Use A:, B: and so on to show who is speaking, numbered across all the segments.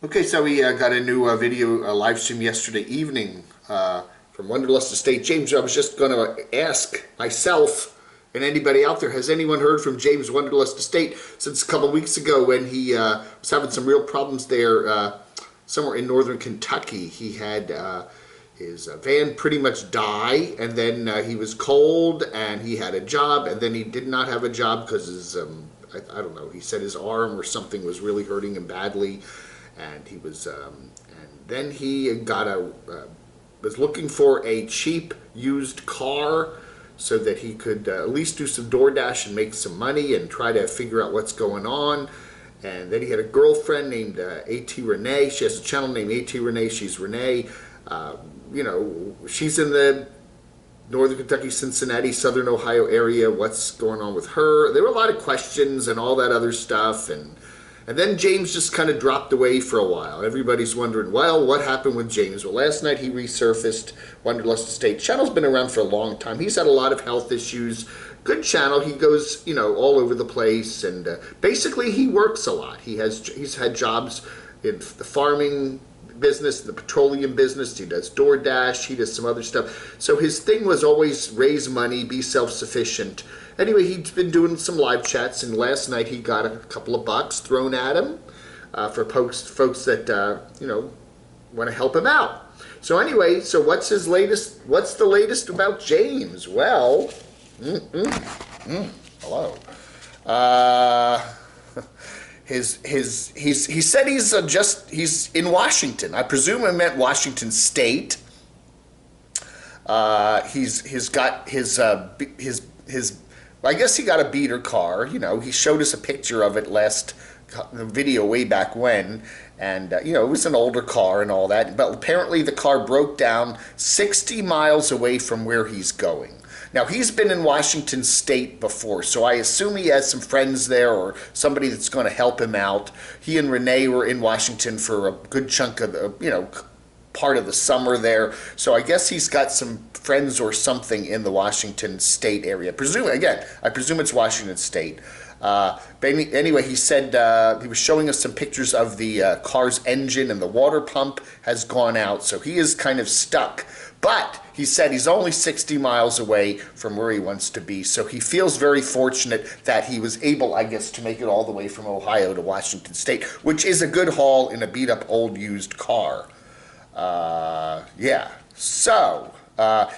A: Okay, so we got a new video live stream yesterday evening from Wanderlust Estate. James, I was just going to ask myself and anybody out there, has anyone heard from James Wanderlust Estate since a couple weeks ago when he was having some real problems there somewhere in northern Kentucky? He had his van pretty much die, and then he was cold, and he had a job, and then he did not have a job because his, I don't know, he said his arm or something was really hurting him badly. And he was, and then he got was looking for a cheap used car so that he could at least do some DoorDash and make some money and try to figure out what's going on. And then he had a girlfriend named AT Renee. She has a channel named AT Renee. She's Renee. You know, she's in the Northern Kentucky, Cincinnati, Southern Ohio area. What's going on with her? There were a lot of questions and all that other stuff. And then James just kind of dropped away for a while. Everybody's wondering, well, what happened with James? Well, last night he resurfaced. Wanderlust Estate channel's been around for a long time. He's had a lot of health issues. Good channel. He goes, you know, all over the place, and basically he works a lot. He's had jobs in the farming business, the petroleum business. He does DoorDash. He does some other stuff. So his thing was always raise money, be self-sufficient. Anyway, he's been doing some live chats, and last night he got a couple of bucks thrown at him for folks that you know, want to help him out. So anyway, so what's his latest? What's the latest about James? Well, hello. He said he's in Washington. I presume it meant Washington State. He's got his I guess he got a beater car. You know, he showed us a picture of it last video way back when, and you know, it was an older car and all that. But apparently the car broke down 60 miles away from where he's going. Now, he's been in Washington State before, so I assume he has some friends there or somebody that's going to help him out. He and Renee were in Washington for a good chunk of the, you know, part of the summer there. So I guess he's got some friends or something in the Washington State area. I presume it's Washington State. But anyway, he said he was showing us some pictures of the car's engine, and the water pump has gone out, so he is kind of stuck. But he said he's only 60 miles away from where he wants to be, so he feels very fortunate that he was able, I guess, to make it all the way from Ohio to Washington State, which is a good haul in a beat-up old used car. Yeah, so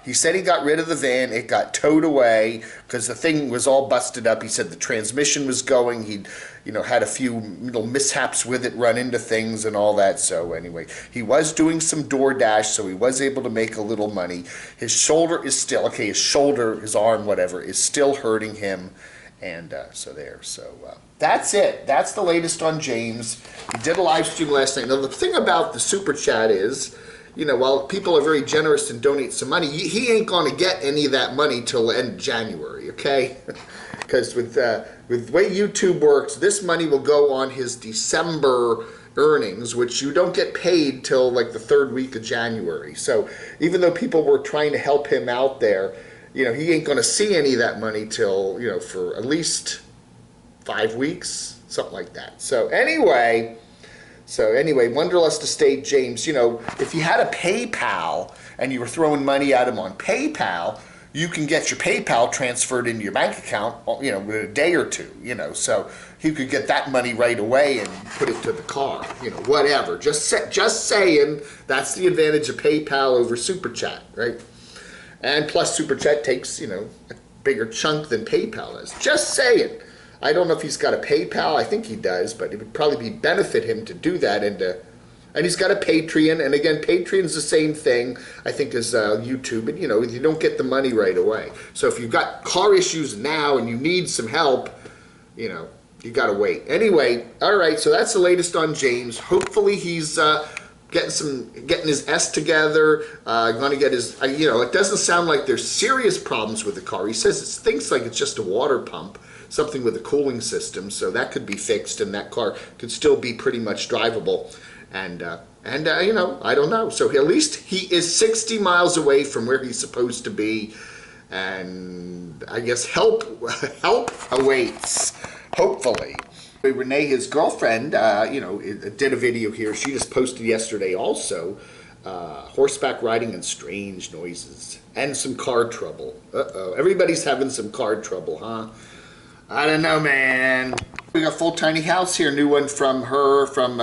A: he said he got rid of the van. It got towed away because the thing was all busted up. He said the transmission was going. He'd, you know, had a few little mishaps with it, run into things and all that. So anyway, he was doing some DoorDash, so he was able to make a little money. His shoulder is still, okay, his arm, whatever, is still hurting him. And so that's it. That's the latest on James. He did a live stream last night. Now, the thing about the Super Chat is, you know, while people are very generous and donate some money, he ain't going to get any of that money till the end of January, okay? Because with the way YouTube works, this money will go on his December earnings, which you don't get paid till like the third week of January. So even though people were trying to help him out there, you know, he ain't going to see any of that money till, you know, for at least 5 weeks, something like that. So anyway, Wanderlust Estate James, you know, if you had a PayPal and you were throwing money at him on PayPal, you can get your PayPal transferred into your bank account, you know, in a day or two, you know, so he could get that money right away and put it to the car, you know, whatever. Just saying, that's the advantage of PayPal over Super Chat, right? And plus Super Chat takes, you know, a bigger chunk than PayPal does. Just saying. I don't know if he's got a PayPal. I think he does, but it would probably benefit him to do that. And he's got a Patreon. And again, Patreon's the same thing, I think, as YouTube. And, you know, you don't get the money right away. So if you've got car issues now and you need some help, you know, you got to wait. Anyway, all right, so that's the latest on James. Hopefully he's getting his S together, going to get his, you know, it doesn't sound like there's serious problems with the car. He says it thinks like it's just a water pump, something with a cooling system, so that could be fixed and that car could still be pretty much drivable. And you know, I don't know. So at least he is 60 miles away from where he's supposed to be, and I guess help awaits, hopefully. Renee, his girlfriend, did a video here. She just posted yesterday also. Horseback riding and strange noises. And some car trouble. Uh-oh. Everybody's having some car trouble, huh? I don't know, man. We got full tiny house here. New one from her, from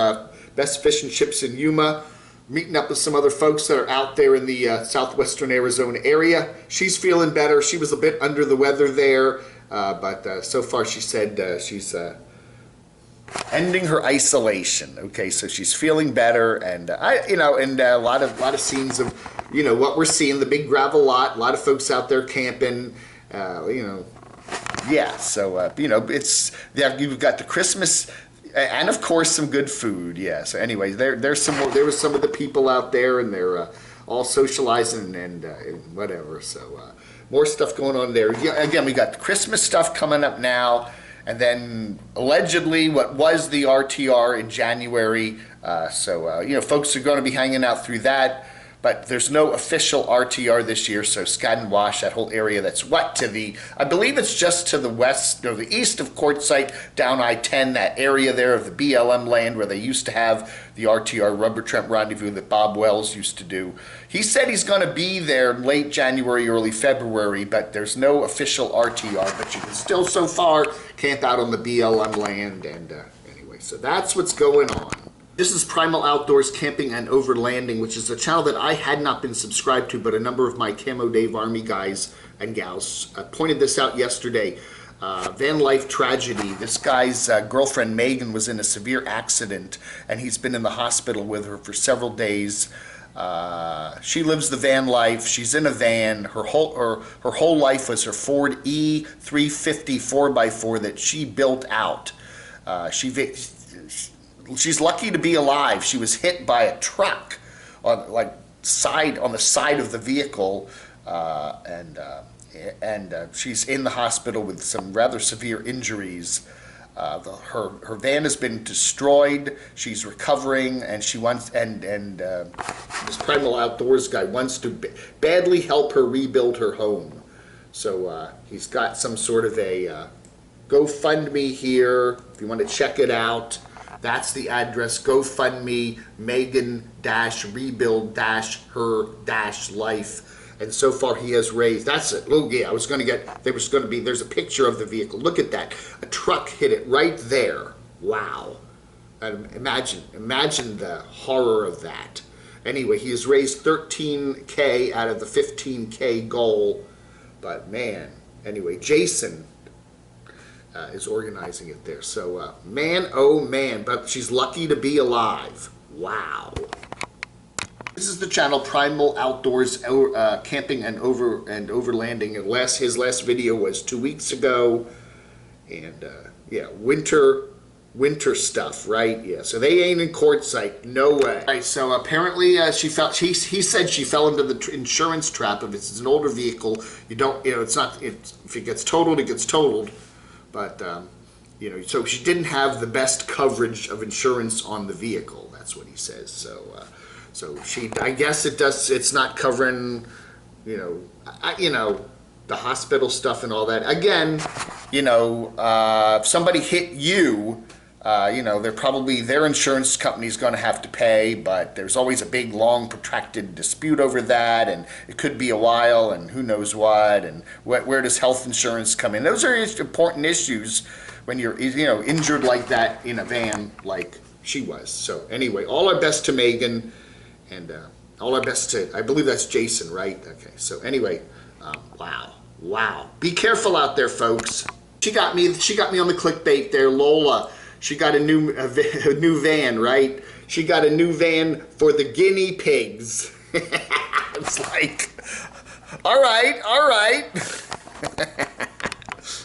A: Best Fish and Chips in Yuma. Meeting up with some other folks that are out there in the southwestern Arizona area. She's feeling better. She was a bit under the weather there. But so far she said she's ending her isolation. Okay, so she's feeling better, and a lot of scenes of what we're seeing, the big gravel lot, a lot of folks out there camping, yeah. So you've got the Christmas, and of course some good food. Yeah. So anyway, there was some of the people out there, and they're all socializing and whatever. So more stuff going on there. Yeah, again, we got the Christmas stuff coming up now. And then allegedly what was the RTR in January. Folks are going to be hanging out through that. But there's no official RTR this year, so Skadden Wash, that whole area that's I believe it's just to the west, or the east of Quartzsite, down I-10, that area there of the BLM land where they used to have the RTR Rubber Tramp Rendezvous that Bob Wells used to do. He said he's going to be there late January, early February, but there's no official RTR, but you can still so far camp out on the BLM land, and anyway, so that's what's going on. This is Primal Outdoors Camping and Overlanding, which is a channel that I had not been subscribed to, but a number of my camodave Army guys and gals pointed this out yesterday. Van life tragedy. This guy's girlfriend Megan was in a severe accident, and he's been in the hospital with her for several days. She lives the van life. She's in a van. Her whole life was her Ford E350 4x4 that she built out. She's lucky to be alive. She was hit by a truck on the side of the vehicle, and she's in the hospital with some rather severe injuries. Her van has been destroyed. She's recovering, and this Primal Outdoors guy wants to badly help her rebuild her home. So he's got some sort of a GoFundMe here if you want to check it out. That's the address, GoFundMe, Megan-rebuild-her-life. And so far he has raised, that's it. Oh yeah, there's a picture of the vehicle. Look at that. A truck hit it right there. Wow. And imagine the horror of that. Anyway, he has raised $13K out of the $15K goal. But man, anyway, Jason is organizing it there. So, man, oh man, but she's lucky to be alive. Wow. This is the channel Primal Outdoors Camping and Overlanding. And his last video was 2 weeks ago. And, yeah, winter stuff, right? Yeah, so they ain't in Quartzsite. No way. All right, so apparently he said she fell into the insurance trap. If it's an older vehicle, if it gets totaled, it gets totaled. But, so she didn't have the best coverage of insurance on the vehicle. That's what he says. So I guess it's not covering, the hospital stuff and all that. Again, if somebody hit you, their insurance company's going to have to pay, but there's always a big, long, protracted dispute over that, and it could be a while, and who knows what, and where does health insurance come in? Those are important issues when you're, injured like that in a van like she was. So anyway, all our best to Megan, and all our best to, I believe that's Jason, right? Okay, so anyway, wow. Be careful out there, folks. She got me on the clickbait there, Lola. She got a new van, right? She got a new van for the guinea pigs. It's like, all right.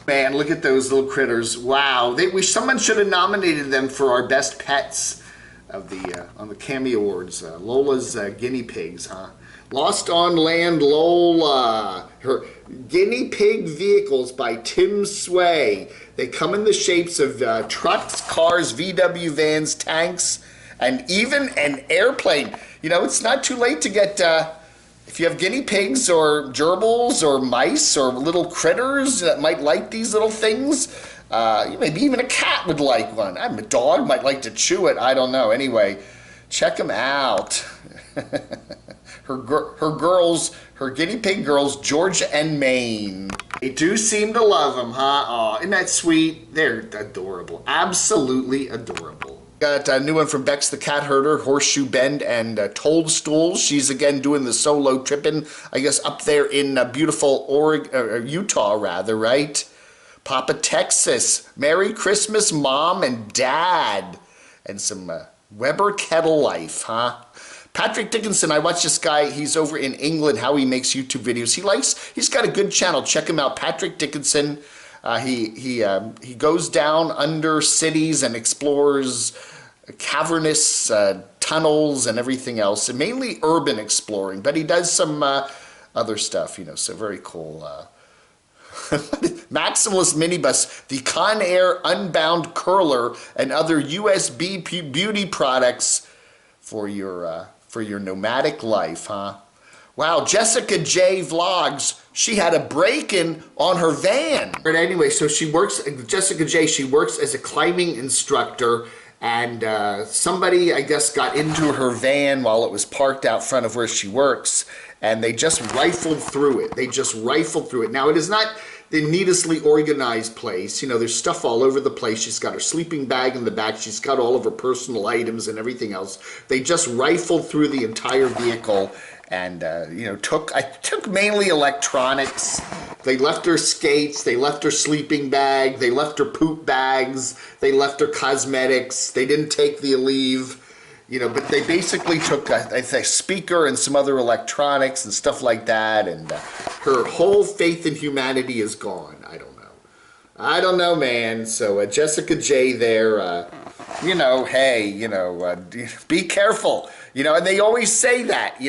A: Man, look at those little critters. Wow, someone should have nominated them for our best pets of on the Camo Awards. Lola's guinea pigs, huh? Lost on Land Lola. Her Guinea Pig Vehicles by Tim Sway. They come in the shapes of trucks, cars, VW vans, tanks, and even an airplane. It's not too late to get, if you have guinea pigs or gerbils or mice or little critters that might like these little things, Maybe even a cat would like one. A dog might like to chew it. I don't know. Anyway, check them out. Her guinea pig girls, Georgia and Maine. They do seem to love them, huh? Aw, isn't that sweet? They're adorable. Absolutely adorable. Got a new one from Bex the Cat Herder, Horseshoe Bend and Toadstool. She's again doing the solo tripping, I guess, up there in beautiful Utah, rather, right? Papa Texas. Merry Christmas, Mom and Dad. And some Weber Kettle Life, huh? Patrick Dickinson, I watch this guy. He's over in England, how he makes YouTube videos. He's got a good channel. Check him out, Patrick Dickinson. He goes down under cities and explores cavernous tunnels and everything else, and mainly urban exploring, but he does some other stuff, so very cool. Maximalist Minibus, the Conair Unbound Curler, and other USB beauty products for your nomadic life, huh? Wow, Jessica J Vlogs, she had a break-in on her van. But anyway, so Jessica J, she works as a climbing instructor, and somebody, I guess, got into her van while it was parked out front of where she works, and they just rifled through it. Now, it is not the neatly organized place. There's stuff all over the place. She's got her sleeping bag in the back. She's got all of her personal items and everything else. They just rifled through the entire vehicle and, took mainly electronics. They left her skates. They left her sleeping bag. They left her poop bags. They left her cosmetics. They didn't take the leave. But they basically took a speaker and some other electronics and stuff like that, and her whole faith in humanity is gone. I don't know, man. So Jessica J there, be careful. And they always say that,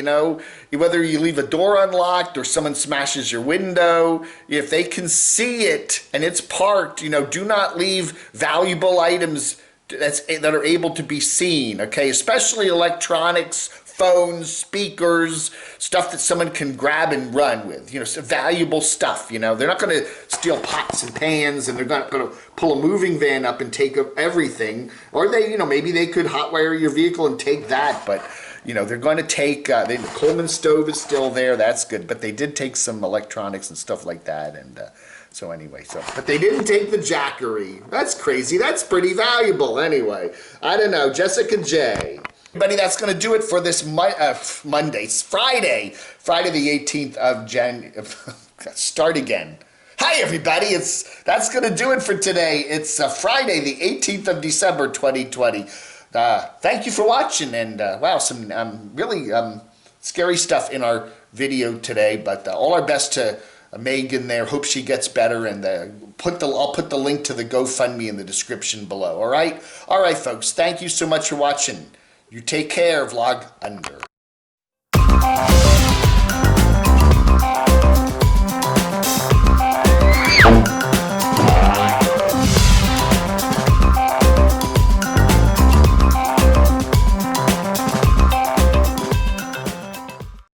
A: whether you leave a door unlocked or someone smashes your window, if they can see it and it's parked, do not leave valuable items that are able to be seen, okay? Especially electronics, phones, speakers, stuff that someone can grab and run with, valuable stuff, They're not going to steal pots and pans, and they're not going to pull a moving van up and take everything. Or they, maybe they could hotwire your vehicle and take that, but, they're going to take, the Coleman stove is still there, that's good, but they did take some electronics and stuff like that, and so anyway, but they didn't take the Jackery. That's crazy. That's pretty valuable anyway. I don't know. Jessica J. Everybody, that's going to do it for this Monday. It's Friday the 18th of January. Start again. Hi, everybody. That's going to do it for today. It's Friday the 18th of December, 2020. Thank you for watching, and wow, some really scary stuff in our video today, but all our best to Megan there. Hope she gets better, and I'll put the link to the GoFundMe in the description below. All right, folks. Thank you so much for watching. You take care. Vlog under.